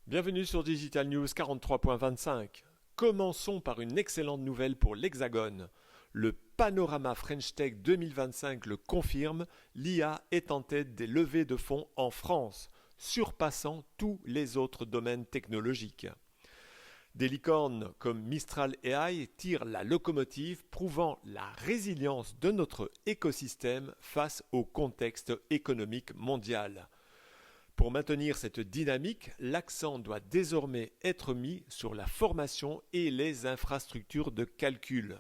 Bienvenue sur Digital News 43.25. Commençons par une excellente nouvelle pour l'Hexagone. Le Panorama French Tech 2025 le confirme, l'IA est en tête des levées de fonds en France, surpassant tous les autres domaines technologiques. Des licornes comme Mistral AI tirent la locomotive, prouvant la résilience de notre écosystème face au contexte économique mondial. Pour maintenir cette dynamique, l'accent doit désormais être mis sur la formation et les infrastructures de calcul.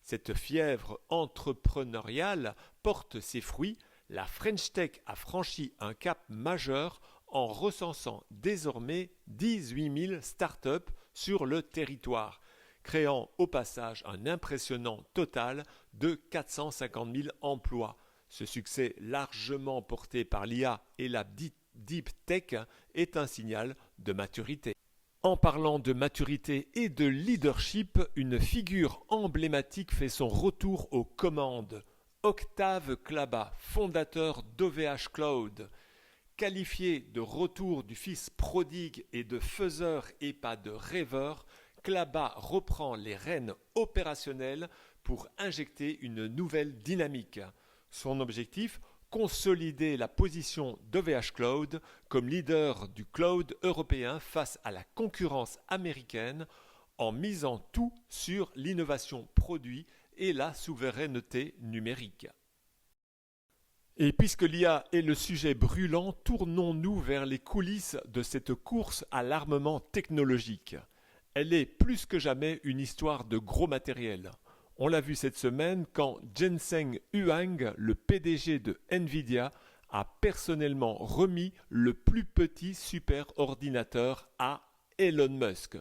Cette fièvre entrepreneuriale porte ses fruits. La French Tech a franchi un cap majeur en recensant désormais 18 000 startups sur le territoire, créant au passage un impressionnant total de 450 000 emplois. Ce succès largement porté par l'IA et la Deep Tech est un signal de maturité. En parlant de maturité et de leadership, une figure emblématique fait son retour aux commandes. Octave Klaba, fondateur d'OVH Cloud. Qualifié de retour du fils prodigue et de faiseur et pas de rêveur, Klaba reprend les rênes opérationnelles pour injecter une nouvelle dynamique. Son objectif, consolider la position d'OVH Cloud comme leader du cloud européen face à la concurrence américaine en misant tout sur l'innovation produit et la souveraineté numérique. Et puisque l'IA est le sujet brûlant, tournons-nous vers les coulisses de cette course à l'armement technologique. Elle est plus que jamais une histoire de gros matériel. On l'a vu cette semaine quand Jensen Huang, le PDG de Nvidia, a personnellement remis le plus petit superordinateur à Elon Musk.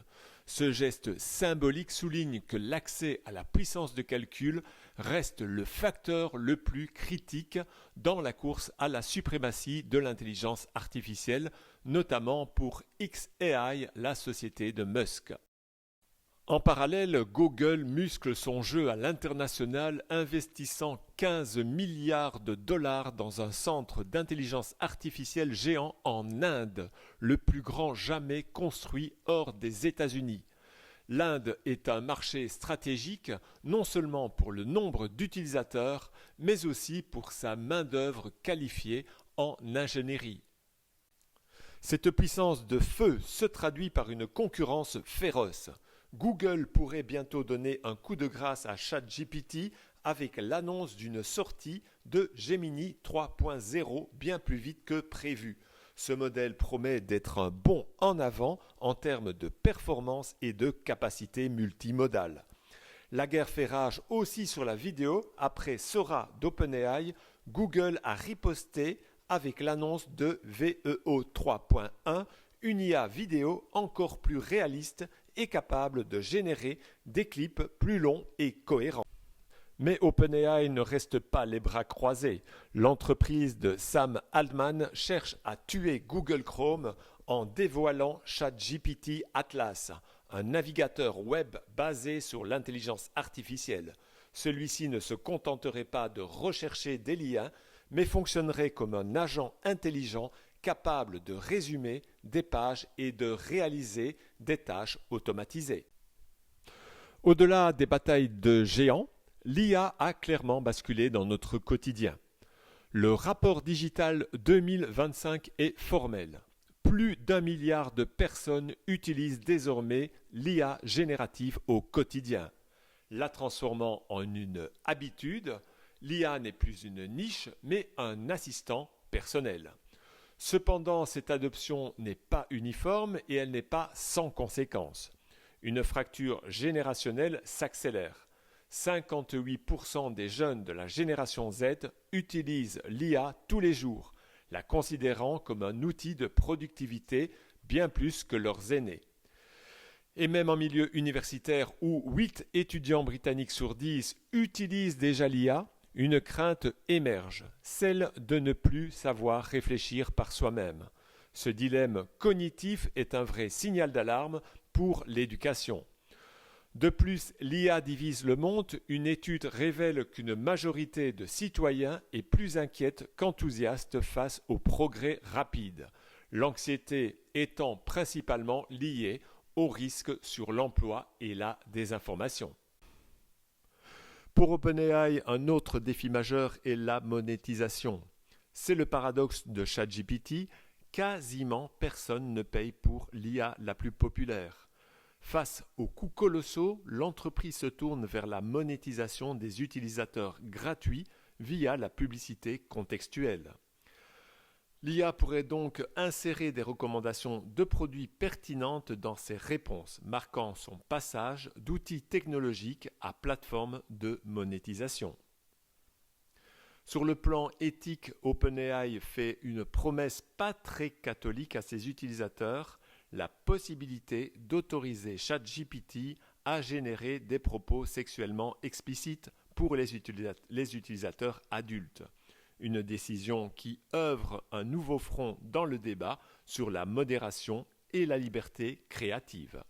Ce geste symbolique souligne que l'accès à la puissance de calcul reste le facteur le plus critique dans la course à la suprématie de l'intelligence artificielle, notamment pour xAI, la société de Musk. En parallèle, Google muscle son jeu à l'international, investissant 15 milliards de dollars dans un centre d'intelligence artificielle géant en Inde, le plus grand jamais construit hors des États-Unis. L'Inde est un marché stratégique non seulement pour le nombre d'utilisateurs, mais aussi pour sa main-d'œuvre qualifiée en ingénierie. Cette puissance de feu se traduit par une concurrence féroce. Google pourrait bientôt donner un coup de grâce à ChatGPT avec l'annonce d'une sortie de Gemini 3.0 bien plus vite que prévu. Ce modèle promet d'être un bond en avant en termes de performance et de capacité multimodale. La guerre fait rage aussi sur la vidéo. Après Sora d'OpenAI, Google a riposté avec l'annonce de Veo 3.1, une IA vidéo encore plus réaliste et capable de générer des clips plus longs et cohérents. Mais OpenAI ne reste pas les bras croisés. L'entreprise de Sam Altman cherche à tuer Google Chrome en dévoilant ChatGPT Atlas, un navigateur web basé sur l'intelligence artificielle. Celui-ci ne se contenterait pas de rechercher des liens, mais fonctionnerait comme un agent intelligent capable de résumer des pages et de réaliser des tâches automatisées. Au-delà des batailles de géants, l'IA a clairement basculé dans notre quotidien. Le rapport digital 2025 est formel. Plus d'1 milliard de personnes utilisent désormais l'IA générative au quotidien. La transformant en une habitude, l'IA n'est plus une niche, mais un assistant personnel. Cependant, cette adoption n'est pas uniforme et elle n'est pas sans conséquences. Une fracture générationnelle s'accélère. 58% des jeunes de la génération Z utilisent l'IA tous les jours, la considérant comme un outil de productivité bien plus que leurs aînés. Et même en milieu universitaire où 8 étudiants britanniques sur 10 utilisent déjà l'IA, une crainte émerge, celle de ne plus savoir réfléchir par soi-même. Ce dilemme cognitif est un vrai signal d'alarme pour l'éducation. De plus, l'IA divise le monde. Une étude révèle qu'une majorité de citoyens est plus inquiète qu'enthousiaste face au progrès rapide. l'anxiété étant principalement liée au risque sur l'emploi et la désinformation. Pour OpenAI, un autre défi majeur est la monétisation. C'est le paradoxe de ChatGPT, quasiment personne ne paye pour l'IA la plus populaire. Face aux coûts colossaux, l'entreprise se tourne vers la monétisation des utilisateurs gratuits via la publicité contextuelle. L'IA pourrait donc insérer des recommandations de produits pertinentes dans ses réponses, marquant son passage d'outils technologiques à plateforme de monétisation. Sur le plan éthique, OpenAI fait une promesse pas très catholique à ses utilisateurs, la possibilité d'autoriser ChatGPT à générer des propos sexuellement explicites pour les utilisateurs adultes. Une décision qui œuvre un nouveau front dans le débat sur la modération et la liberté créative.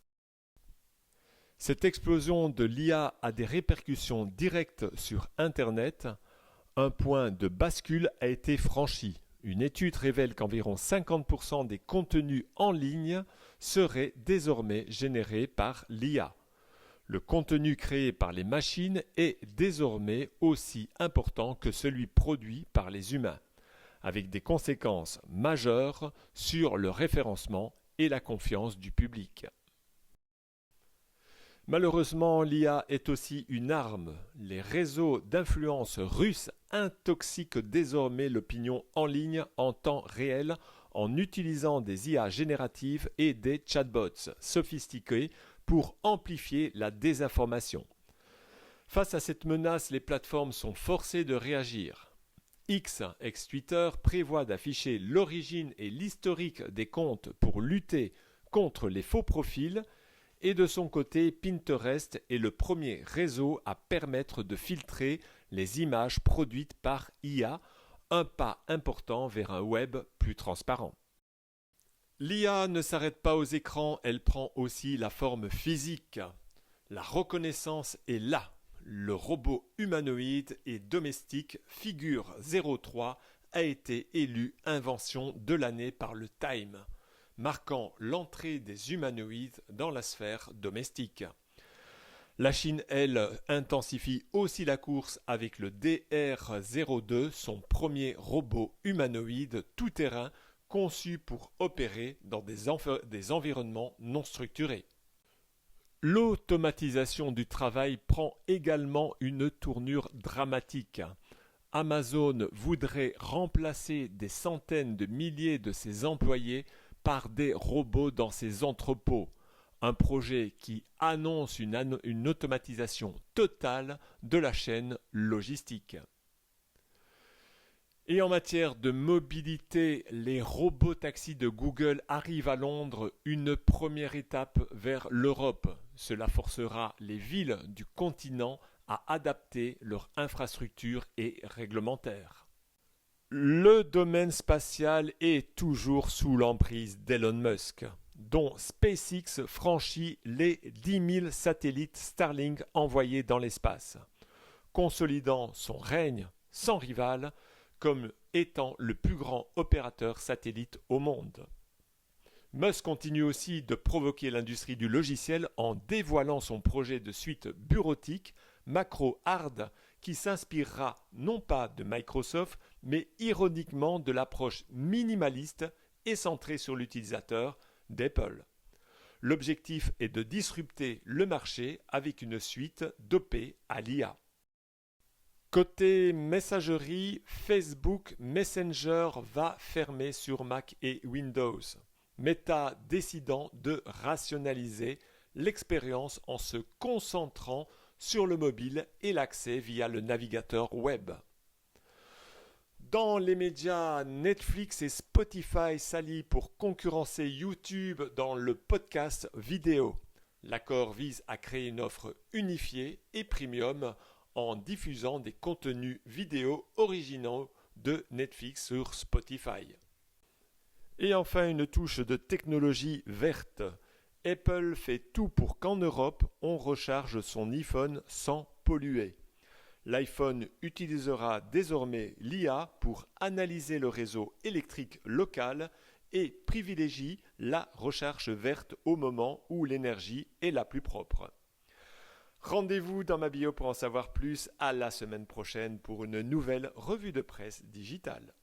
Cette explosion de l'IA a des répercussions directes sur Internet. Un point de bascule a été franchi. Une étude révèle qu'environ 50% des contenus en ligne seraient désormais générés par l'IA. Le contenu créé par les machines est désormais aussi important que celui produit par les humains, avec des conséquences majeures sur le référencement et la confiance du public. Malheureusement, l'IA est aussi une arme. Les réseaux d'influence russes intoxiquent désormais l'opinion en ligne en temps réel en utilisant des IA génératives et des chatbots sophistiqués pour amplifier la désinformation. Face à cette menace, les plateformes sont forcées de réagir. X, ex-Twitter, prévoit d'afficher l'origine et l'historique des comptes pour lutter contre les faux profils. Et de son côté, Pinterest est le premier réseau à permettre de filtrer les images produites par IA, un pas important vers un web plus transparent. L'IA ne s'arrête pas aux écrans, elle prend aussi la forme physique. La reconnaissance est là. Le robot humanoïde et domestique Figure 03 a été élu invention de l'année par le Time, marquant l'entrée des humanoïdes dans la sphère domestique. La Chine, elle, intensifie aussi la course avec le DR-02, son premier robot humanoïde tout-terrain conçu pour opérer dans des environnements non structurés. L'automatisation du travail prend également une tournure dramatique. Amazon voudrait remplacer des centaines de milliers de ses employés par des robots dans ses entrepôts, un projet qui annonce une automatisation totale de la chaîne logistique. Et en matière de mobilité, les robots taxis de Google arrivent à Londres, une première étape vers l'Europe. Cela forcera les villes du continent à adapter leur infrastructure et réglementaire. Le domaine spatial est toujours sous l'emprise d'Elon Musk, dont SpaceX franchit les 10 000 satellites Starlink envoyés dans l'espace, consolidant son règne sans rival comme étant le plus grand opérateur satellite au monde. Musk continue aussi de provoquer l'industrie du logiciel en dévoilant son projet de suite bureautique Macro Hard qui s'inspirera non pas de Microsoft mais ironiquement de l'approche minimaliste et centrée sur l'utilisateur d'Apple. L'objectif est de disrupter le marché avec une suite dopée à l'IA. Côté messagerie, Facebook Messenger va fermer sur Mac et Windows. Meta décidant de rationaliser l'expérience en se concentrant sur le mobile et l'accès via le navigateur web. Dans les médias, Netflix et Spotify s'allient pour concurrencer YouTube dans le podcast vidéo. L'accord vise à créer une offre unifiée et premium en diffusant des contenus vidéo originaux de Netflix sur Spotify. Et enfin, une touche de technologie verte. Apple fait tout pour qu'en Europe, on recharge son iPhone sans polluer. L'iPhone utilisera désormais l'IA pour analyser le réseau électrique local et privilégie la recherche verte au moment où l'énergie est la plus propre. Rendez-vous dans ma bio pour en savoir plus. À la semaine prochaine pour une nouvelle revue de presse digitale.